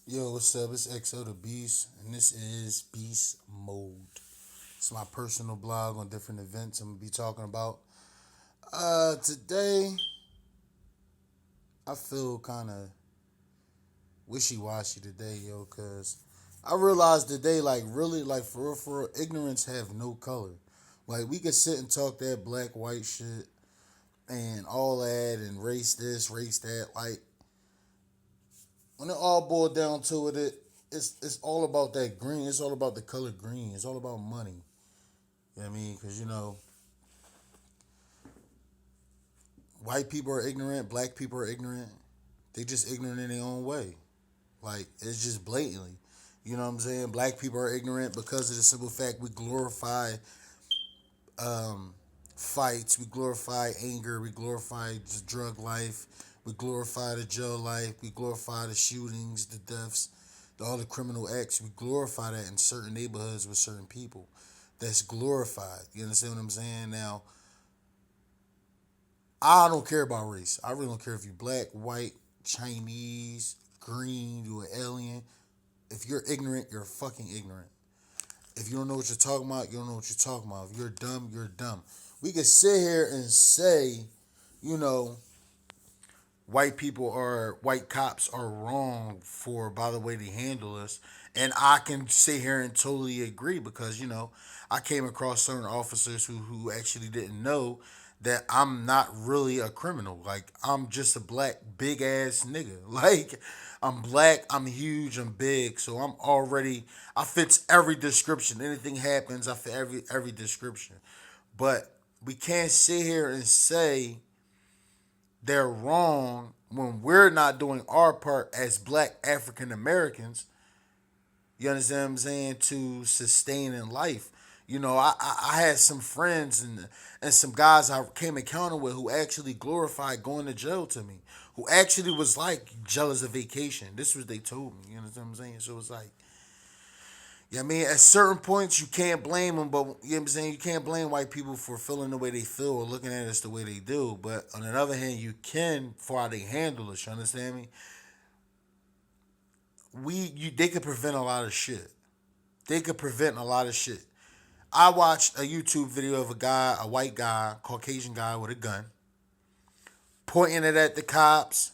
Yo, what's up? It's XO the Beast, and this is Beast Mode. It's my personal blog on different events I'm gonna be talking about. Today I feel kind of wishy washy today, yo, cause I realized today, like, really, like, for real, ignorance have no color. Like, we could sit and talk that black, white shit and all that, and race this, race that. Like, when it all boiled down to it's all about that green. It's all about the color green. It's all about money. You know what I mean? Because, white people are ignorant, black people are ignorant. They just ignorant in their own way. Like, it's just blatantly. You know what I'm saying? Black people are ignorant because of the simple fact we glorify um, fights, we glorify anger, we glorify the drug life, we glorify the jail life, we glorify the shootings, the deaths, all the criminal acts. We glorify that in certain neighborhoods with certain people. That's glorified. You understand what I'm saying? Now, I don't care about race. I really don't care if you're black, white, Chinese, green, you're an alien. If you're ignorant, you're fucking ignorant. If you don't know what you're talking about, you don't know what you're talking about. If you're dumb, you're dumb. We could sit here and say, you know, white cops are wrong for by the way they handle us. And I can sit here and totally agree because, I came across certain officers who actually didn't know that I'm not really a criminal. Like, I'm just a black big ass nigga. Like, I'm black, I'm huge, I'm big, so I fits every description. Anything happens, I fit every description. But we can't sit here and say they're wrong when we're not doing our part as black African Americans. You understand what I'm saying? To sustain in life. I had some friends and some guys I came encounter with who actually glorified going to jail to me. Who actually was like jealous of vacation. This was they told me. You understand what I'm saying? So it's like, yeah, I mean, at certain points you can't blame them, but you know what I'm saying, you can't blame white people for feeling the way they feel or looking at us the way they do. But on the other hand, you can for how they handle us. You understand me? They could prevent a lot of shit. They could prevent a lot of shit. I watched a YouTube video of a white guy, Caucasian guy with a gun, pointing it at the cops,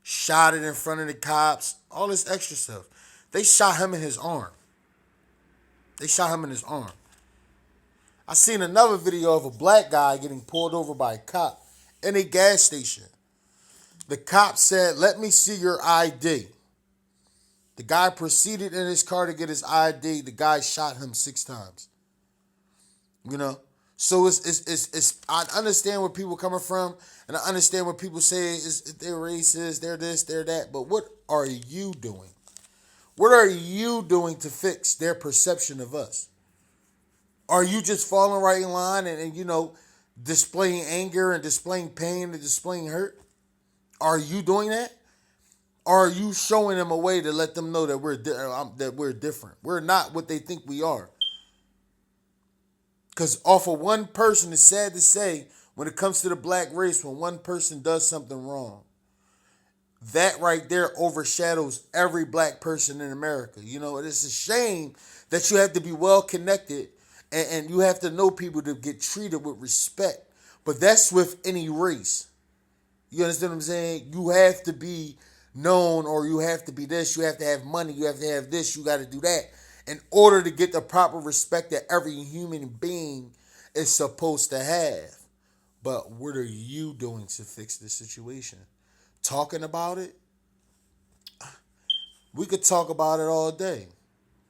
shot it in front of the cops, all this extra stuff. They shot him in his arm. They shot him in his arm. I seen another video of a black guy getting pulled over by a cop in a gas station. The cop said, "Let me see your ID." The guy proceeded in his car to get his ID. The guy shot him 6 times. You know? So it's I understand where people are coming from, and I understand what people say is they're racist, they're this, they're that. But what are you doing? What are you doing to fix their perception of us? Are you just falling right in line and displaying anger and displaying pain and displaying hurt? Are you doing that? Or are you showing them a way to let them know that we're different? We're not what they think we are. Because off of one person, it's sad to say, when it comes to the black race, when one person does something wrong, that right there overshadows every black person in America. It's a shame that you have to be well connected and you have to know people to get treated with respect. But that's with any race. You understand what I'm saying? You have to be known, or you have to be this, you have to have money, you have to have this, you got to do that in order to get the proper respect that every human being is supposed to have. But what are you doing to fix this situation? Talking about it? We could talk about it all day.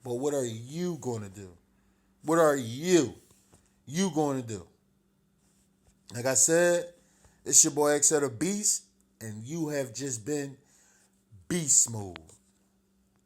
But what are you going to do? What are you going to do? Like I said, it's your boy XL the Beast, and you have just been beast mode.